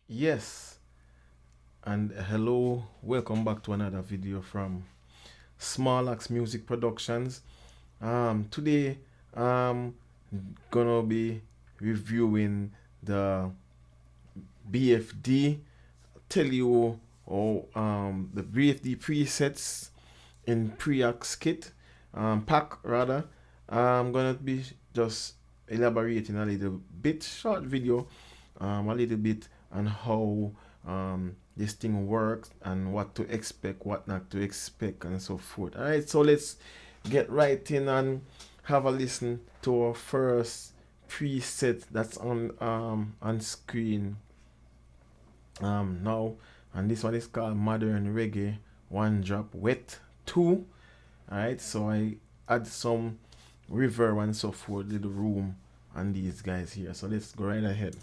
Yes, and hello, welcome back to another video from PreAxe Music Productions. Today I'm gonna be reviewing the BFD. Tell you the BFD presets in PreAxe kit pack rather. I'm gonna be just elaborating a little bit, short video, a little bit on how this thing works and what to expect, what not to expect, and so forth. All right, so let's get right in and have a listen to our first preset that's on screen now, and this one is called Modern Reggae One Drop Wet 2. All right, so I add some reverb and so forth, little room on these guys here. So let's go right ahead.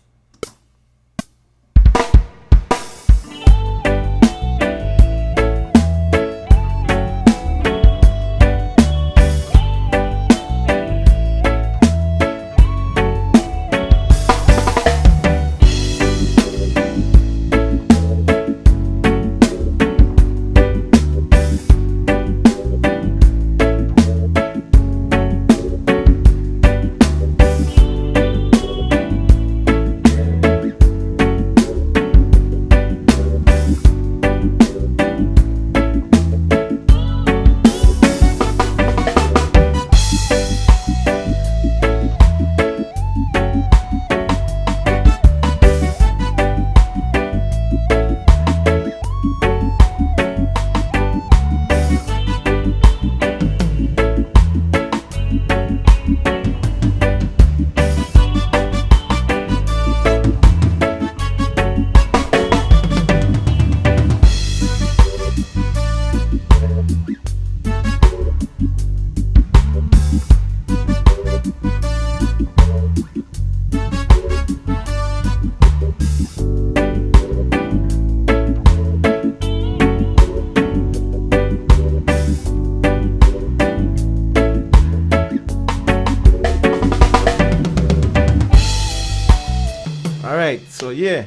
All right, so yeah,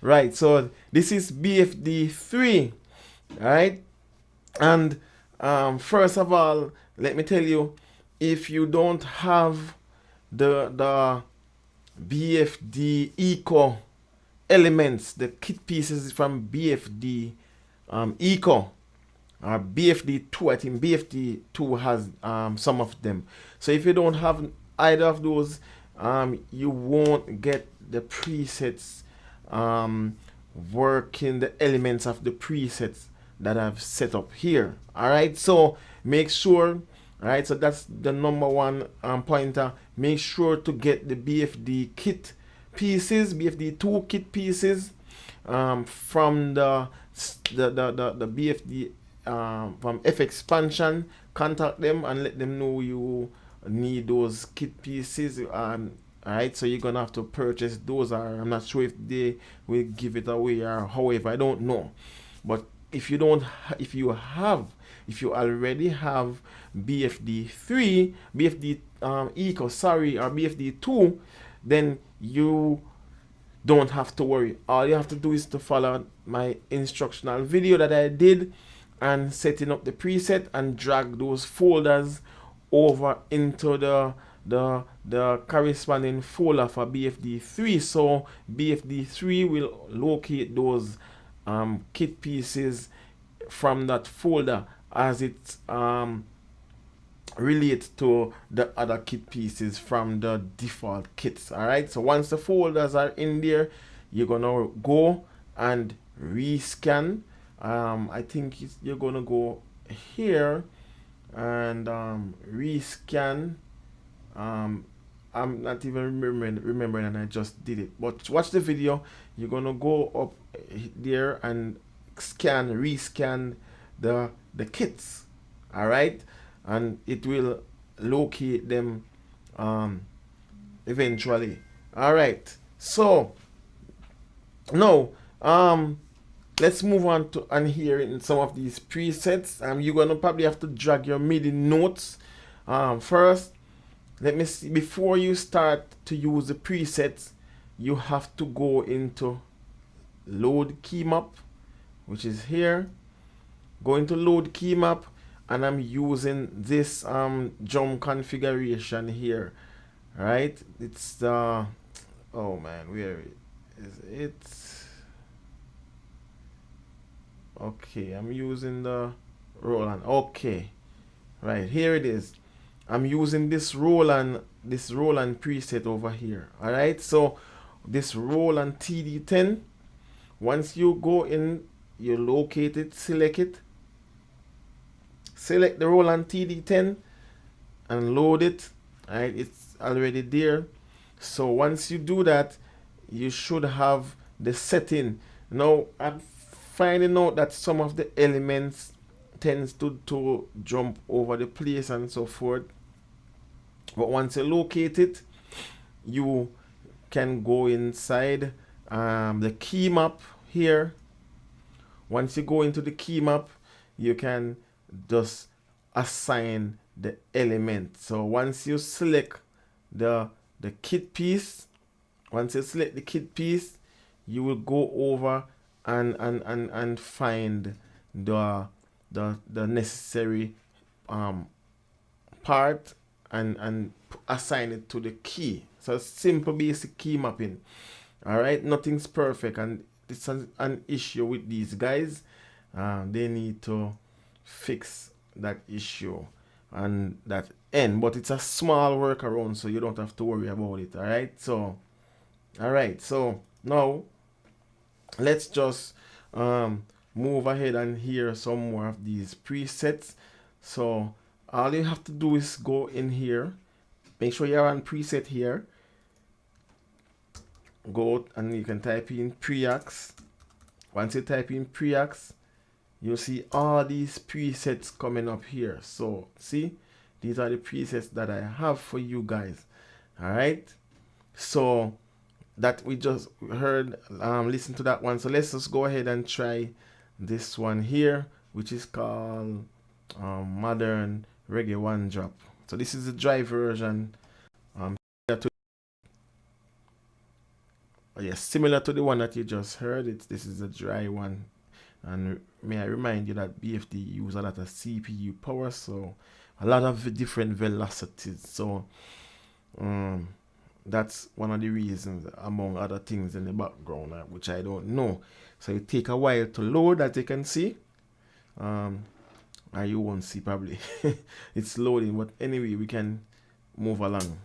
right. So this is BFD 3, all right. And first of all, let me tell you, if you don't have the BFD Eco elements, the kit pieces from BFD Eco or BFD 2, I think BFD 2 has some of them. So if you don't have either of those, you won't get the presets working, the elements of the presets that I've set up here. All right, so make sure, all right, so that's the number one pointer. Make sure to get the BFD kit pieces, BFD 2 kit pieces from the BFD from F Expansion. Contact them and let them know you need those kit pieces. Alright, so you're gonna have to purchase those, or I'm not sure if they will give it away or however, I don't know. But if you don't, if you already have BFD 3, BFD Eco, sorry, or BFD 2, then you don't have to worry. All you have to do is to follow my instructional video that I did and setting up the preset and drag those folders over into the corresponding folder for BFD 3. So BFD 3 will locate those kit pieces from that folder as it relates to the other kit pieces from the default kits. All right, so once the folders are in there, you're gonna go and rescan. I think you're gonna go here and rescan. I'm not even remembering, and I just did it. But watch the video. You're gonna go up there and rescan the kits. All right, and it will locate them eventually. All right, so now let's move on to here in some of these presets. You're gonna probably have to drag your MIDI notes first. Let me see, before you start to use the presets, you have to go into load key map, which is here. Go into load key map, and I'm using this drum configuration here. Right, it's the oh man, where is it? Okay, I'm using the Roland. Okay, right here it is. I'm using this Roland preset over here. All right, so this Roland TD10. Once you go in, you locate it, select it, select the Roland TD10, and load it. All right, it's already there. So once you do that, you should have the setting. Now I'm finding out that some of the elements tends to jump over the place and so forth. But once you locate it, you can go inside the key map here. Once you go into the key map, you can just assign the element. So once you select the kit piece, once you select the kit piece, you will go over and find the necessary part and assign it to the key. So simple basic key mapping. All right, nothing's perfect, and it's an issue with these guys. They need to fix that issue and that end, but it's a small workaround, so you don't have to worry about it. All right, so now let's just move ahead and hear some more of these presets. So all you have to do is go in here, make sure you're on preset here, go and you can type in PreAxe. Once you type in PreAxe, you'll see all these presets coming up here. So see, these are the presets that I have for you guys. All right, so that we just heard, listen to that one. So let's just go ahead and try this one here, which is called Modern Reggae One Drop. So this is the dry version. Yes, similar to the one that you just heard. This is a dry one, and may I remind you that BFD use a lot of CPU power, so a lot of different velocities. So that's one of the reasons, among other things in the background, which I don't know. So it take a while to load, as you can see. Or you won't see probably. It's loading, but anyway, we can move along.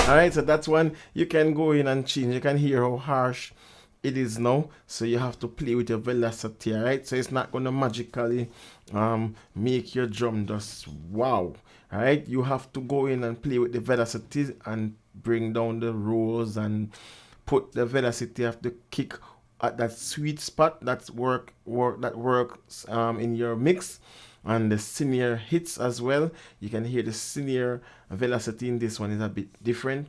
Alright, so that's one you can go in and change. You can hear how harsh it is now, so you have to play with your velocity. Alright, so it's not gonna magically make your drum just wow. Alright, you have to go in and play with the velocity and bring down the rolls and put the velocity of the kick at that sweet spot that works in your mix. And the snare hits as well. You can hear the snare velocity in this one is a bit different.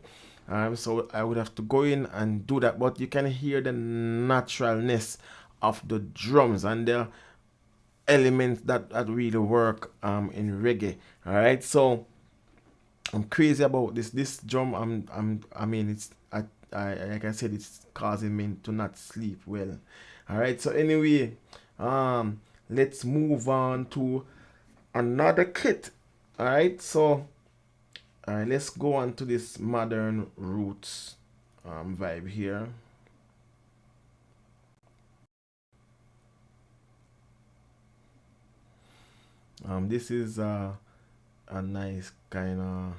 So I would have to go in and do that, but you can hear the naturalness of the drums and the elements that really work in reggae. All right, so I'm crazy about this drum. I mean, it's like I said, it's causing me to not sleep well. All right, so anyway, let's move on to another kit. All right, so all right, let's go on to this Modern Roots. vibe here. This is a nice kind of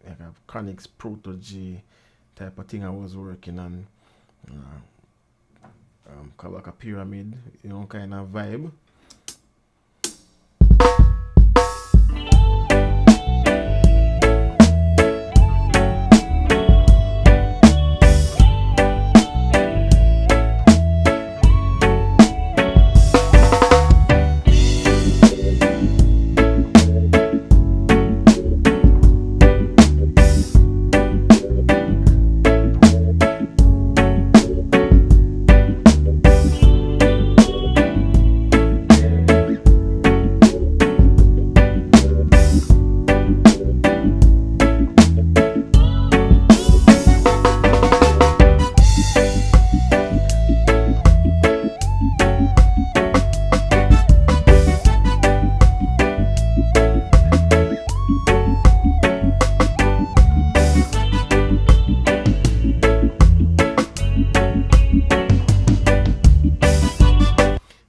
like a Conix Proto G type of thing I was working on. Called like a pyramid, you know, kind of vibe.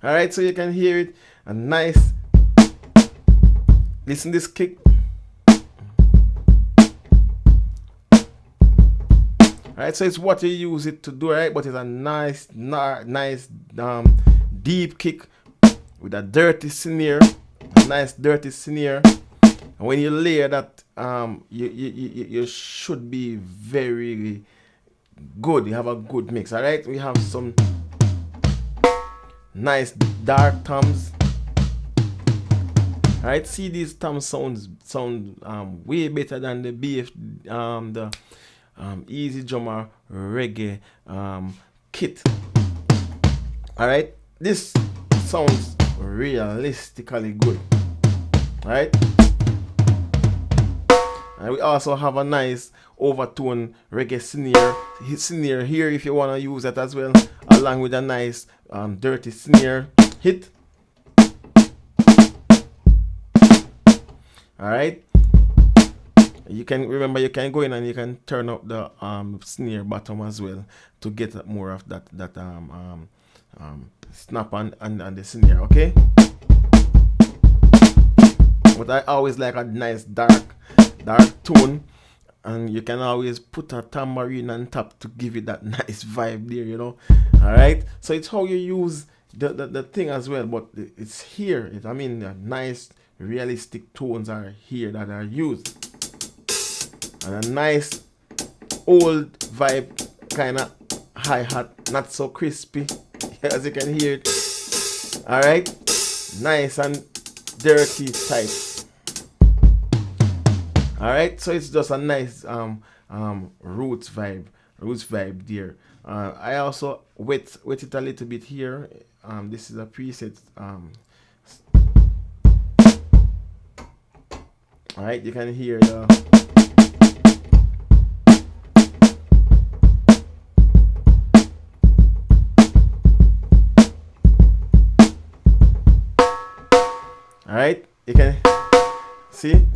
Alright, so you can hear it. A nice, listen this kick. Alright, so it's what you use it to do, right? But it's a nice, nice, deep kick with a dirty snare. A nice dirty snare. And when you layer that, you should be very good. You have a good mix, alright? We have some nice dark toms. Alright, see, these toms sound way better than the BF the Easy Drummer Reggae kit. Alright, this sounds realistically good. Alright, and we also have a nice overtone reggae snare here if you want to use that as well, along with a nice dirty snare hit. Alright, you can remember, you can go in and you can turn up the snare bottom as well to get more of that snap on the snare. Okay, but I always like a nice dark tone, and you can always put a tambourine on top to give it that nice vibe there, you know. Alright, so it's how you use the thing as well, but it's here. I mean, the nice realistic tones are here that are used, and a nice old vibe kind of hi-hat, not so crispy as you can hear it. Alright, nice and dirty type. Alright, so it's just a nice roots vibe there. I also wet it a little bit here. This is a preset. Alright, you can hear the alright, you can see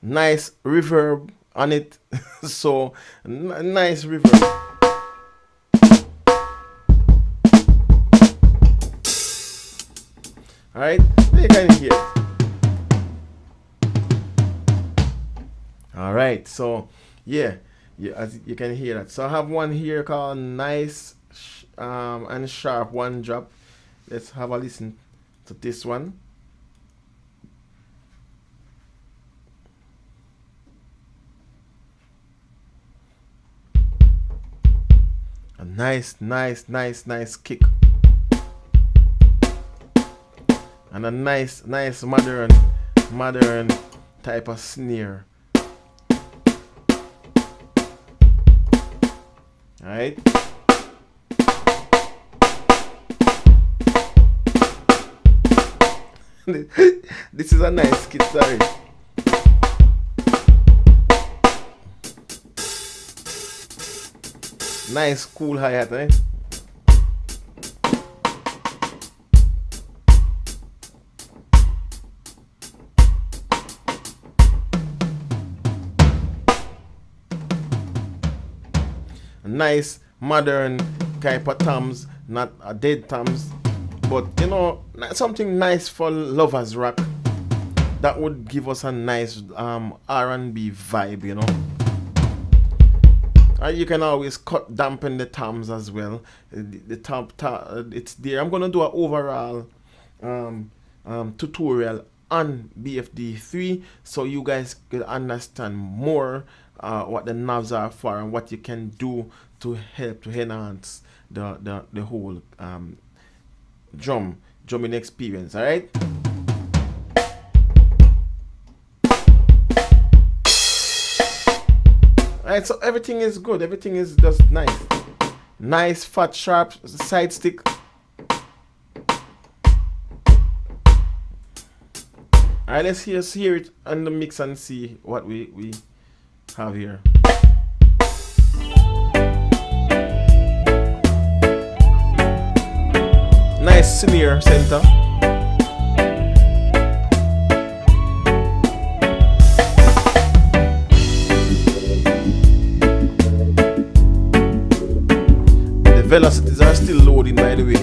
nice reverb on it. So nice reverb. Alright, you can hear it. Alright, so yeah, as you can hear that. So I have one here called Nice and Sharp One Drop. Let's have a listen to this one. A nice kick, and a nice modern type of snare. Alright, this is a nice kit, sorry. Nice cool hi-hat, eh? nice modern type of toms, not a dead toms, but you know, something nice for lovers rock that would give us a nice R&B vibe, you know. You can always cut dampen the toms as well. The it's there. I'm gonna do an overall tutorial on BFD 3 so you guys can understand more what the knobs are for and what you can do to help to enhance the whole drumming experience. All right. Alright, so everything is good. Everything is just nice. Nice, fat, sharp side stick. Alright, let's hear it on the mix and see what we have here. Nice snare center. Velocities are still loading, by the way.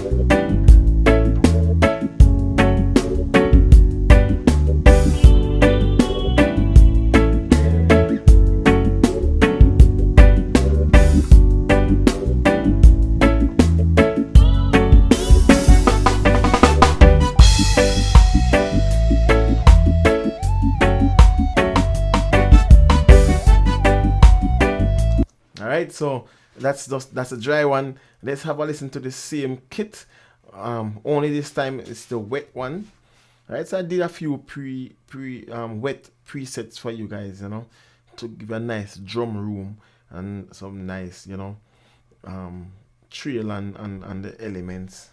Alright, so that's a dry one. Let's have a listen to the same kit. Only this time it's the wet one. Right, so I did a few wet presets for you guys, you know, to give a nice drum room and some nice, you know, trail and the elements.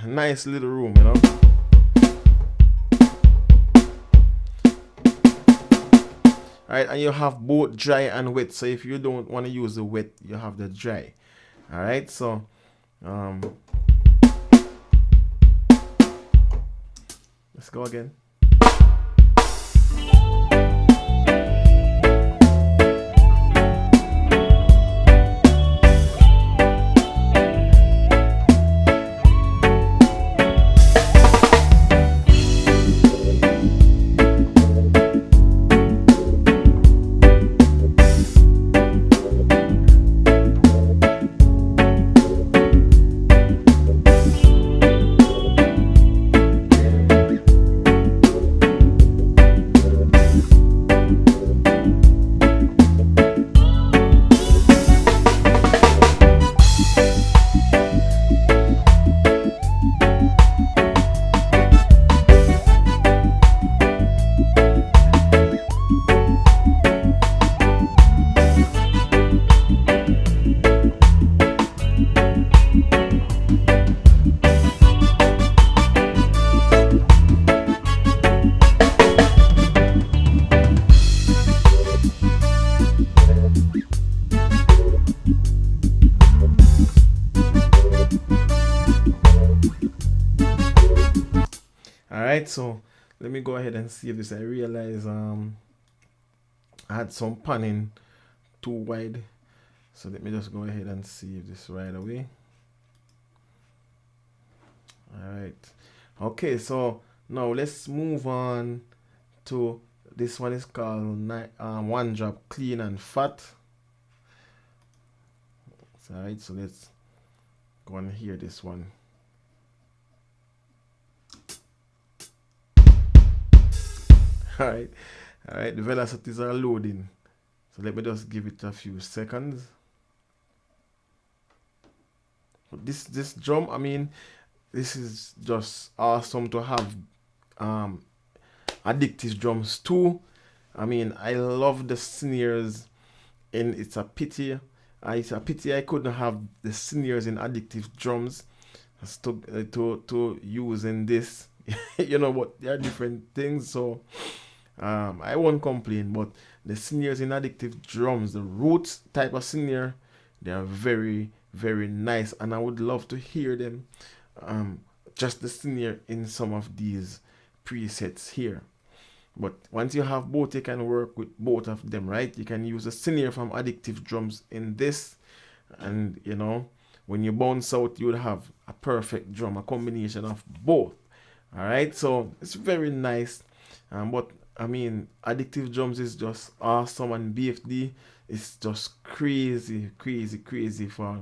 Nice little room, you know. Alright, and you have both dry and wet. So if you don't want to use the wet, you have the dry. Alright, so let's go again. Alright, so let me go ahead and save this. I realize I had some panning too wide, so let me just go ahead and save this right away. Alright, okay, so now let's move on to this one. Is called one drop clean and fat. Alright, so let's go and hear this one. Alright, the velocities are loading, so let me just give it a few seconds. This drum, I mean, this is just awesome to have addictive drums too. I mean, I love the snares, and it's a pity I couldn't have the snares in addictive drums to use in this. You know, but there are different things, so I won't complain. But the snares in addictive drums, the roots type of snare, they are very, very nice, and I would love to hear them just the snare in some of these presets here. But once you have both, you can work with both of them, right? You can use a snare from Addictive Drums in this, and you know, when you bounce out, you would have a perfect drum, a combination of both. All right, so it's very nice. But I mean, Addictive Drums is just awesome, and BFD is just crazy, crazy, crazy for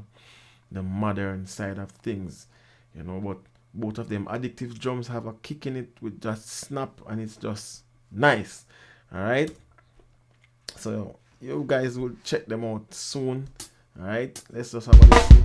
the modern side of things, you know. But both of them, Addictive Drums have a kick in it with just snap, and it's just nice. All right, so you guys will check them out soon. All right, let's just have a listen.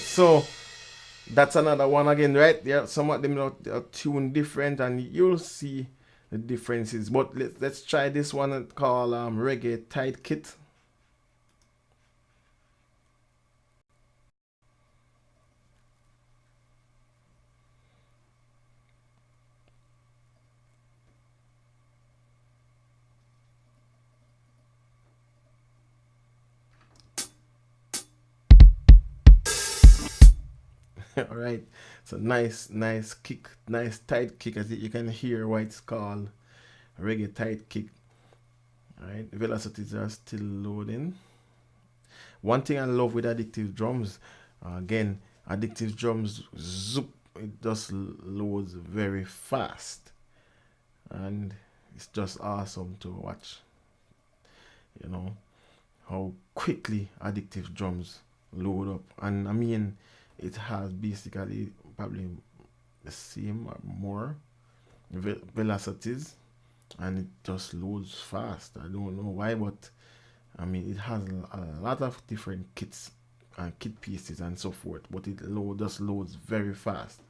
So that's another one again, right? Yeah, some of them are tuned different, and you'll see the differences. But let's try this one called Reggae Tight Kit. All right, so nice kick, nice tight kick, as you can hear why it's called Reggae Tight Kick. All right, velocities are still loading. One thing I love with Addictive Drums, again, Addictive Drums, zoop, it just loads very fast, and it's just awesome to watch, you know, how quickly Addictive Drums load up. And I mean, it has basically probably the same or more velocities, and it just loads fast. I don't know why, but I mean, it has a lot of different kits and kit pieces and so forth, but it just loads very fast.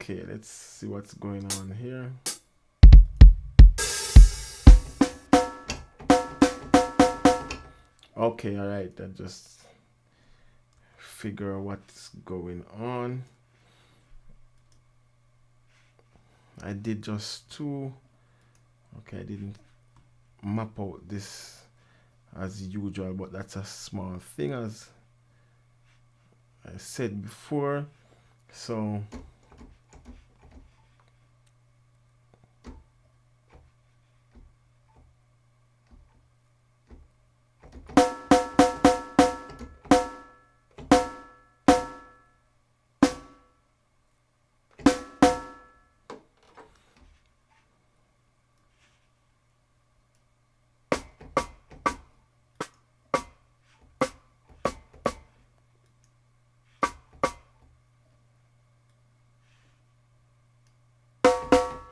Okay, let's see what's going on here. Okay, all right, I just figure what's going on. I did just two. Okay, I didn't map out this as usual, but that's a small thing, as I said before. So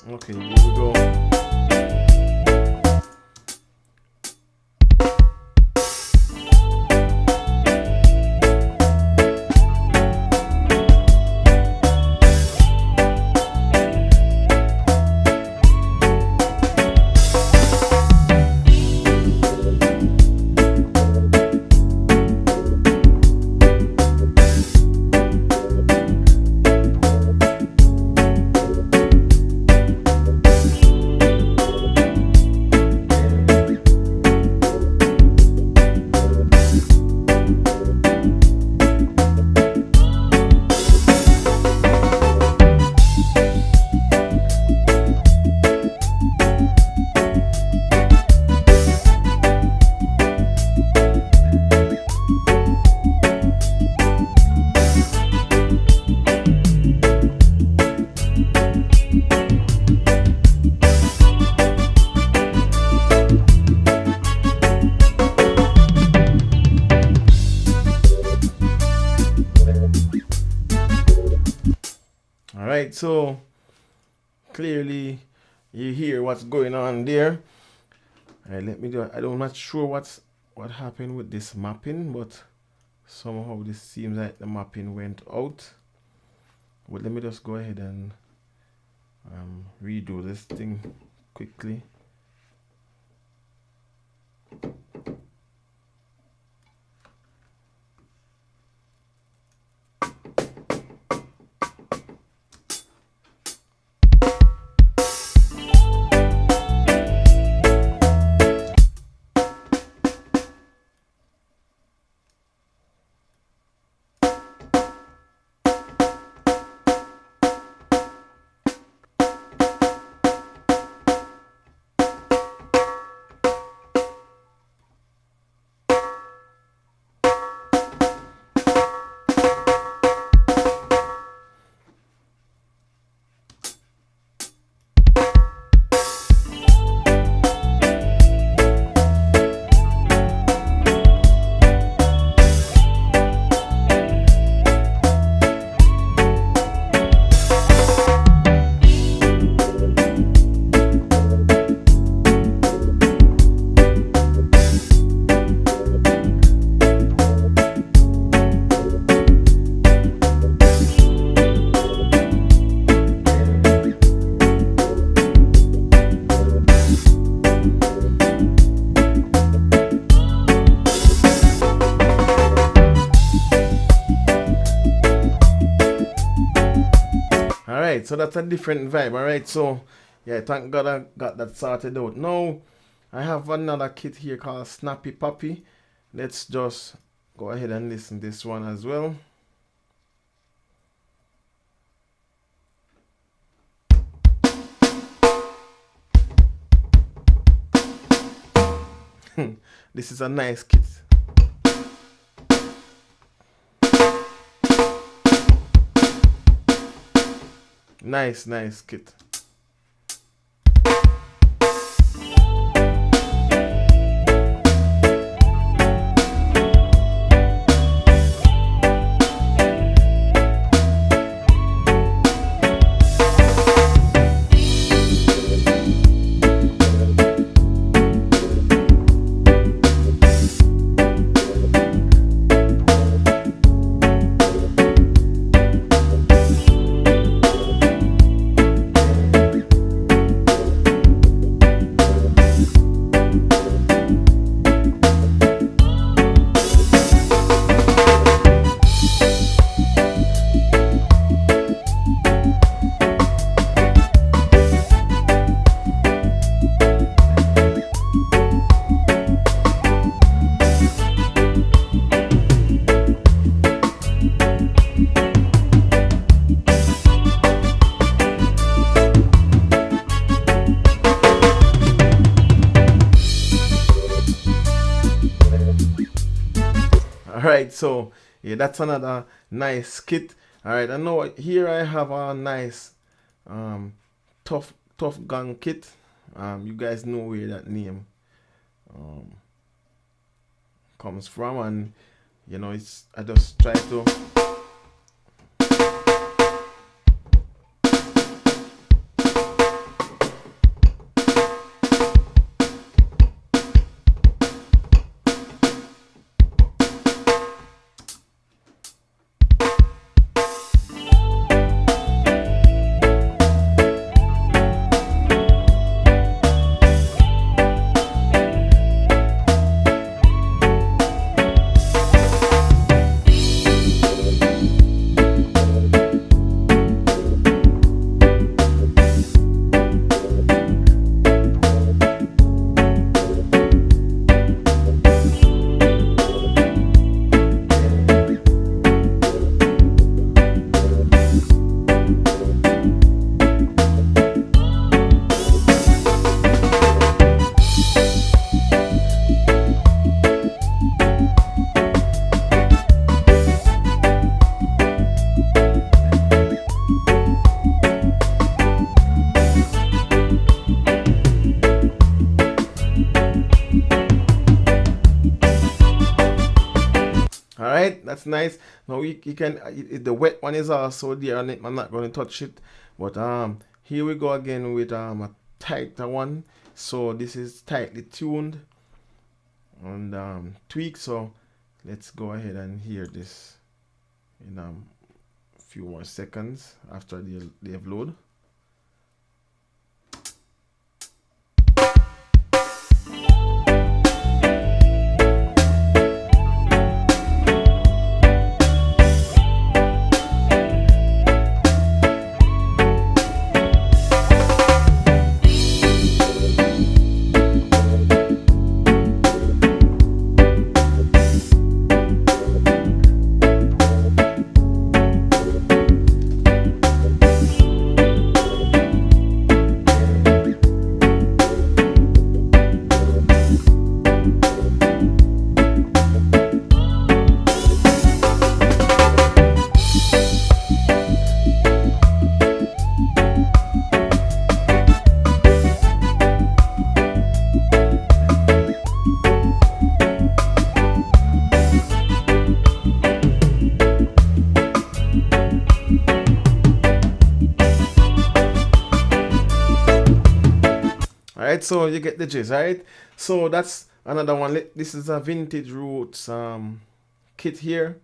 okay, here we go. so clearly you hear what's going on there. All right, let me do. I'm not sure what happened with this mapping, but somehow this seems like the mapping went out. But let me just go ahead and redo this thing quickly. So that's a different vibe. All right, so yeah, thank God I got that sorted out. Now I have another kit here called Snappy Puppy. Let's just go ahead and listen to this one as well. This is a nice kit. Nice kit. Alright, so yeah, that's another nice kit. Alright, I know here I have a nice tough gun kit. You guys know where that name comes from, and you know, it's I just try to Alright, that's nice. Now you can the wet one is also there on it. I'm not going to touch it, But here we go again with a tighter one. So this is tightly tuned and tweaked. So let's go ahead and hear this in a few more seconds after the upload. Alright, so you get the gist, right? So that's another one. This is a vintage roots kit here.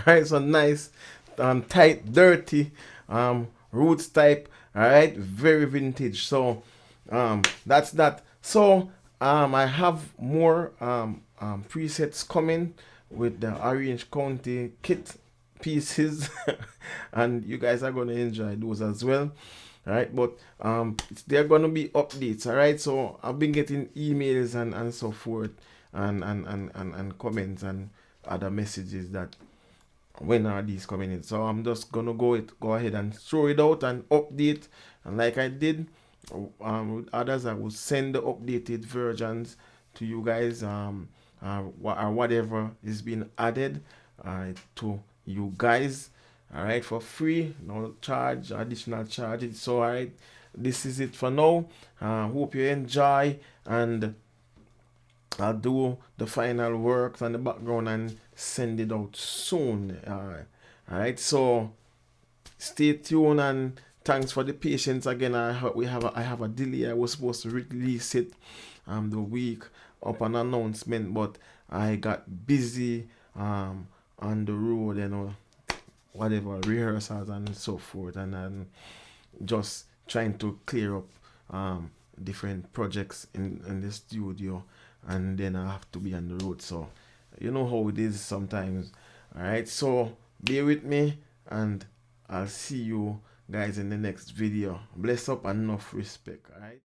Alright, so nice, tight, dirty, roots type. Alright, very vintage. So that's that. So I have more presets coming with the Orange County kit pieces, and you guys are gonna enjoy those as well. Alright, but they're gonna be updates. Alright, so I've been getting emails and so forth, and comments and other messages that when are these coming in. So I'm just gonna go ahead and throw it out and update, and like I did with others, I will send the updated versions to you guys, or whatever is being added to you guys, all right, for free, no charge, additional charges. So all right, this is it for now. Hope you enjoy, and I'll do the final works on the background and send it out soon. Alright, so stay tuned, and thanks for the patience again. I have a delay. I was supposed to release it the week up an announcement, but I got busy on the road, whatever rehearsals and so forth, and just trying to clear up different projects in the studio, and then I have to be on the road. So you know how it is sometimes. All right, so bear with me, and I'll see you guys in the next video. Bless up and enough respect. All right.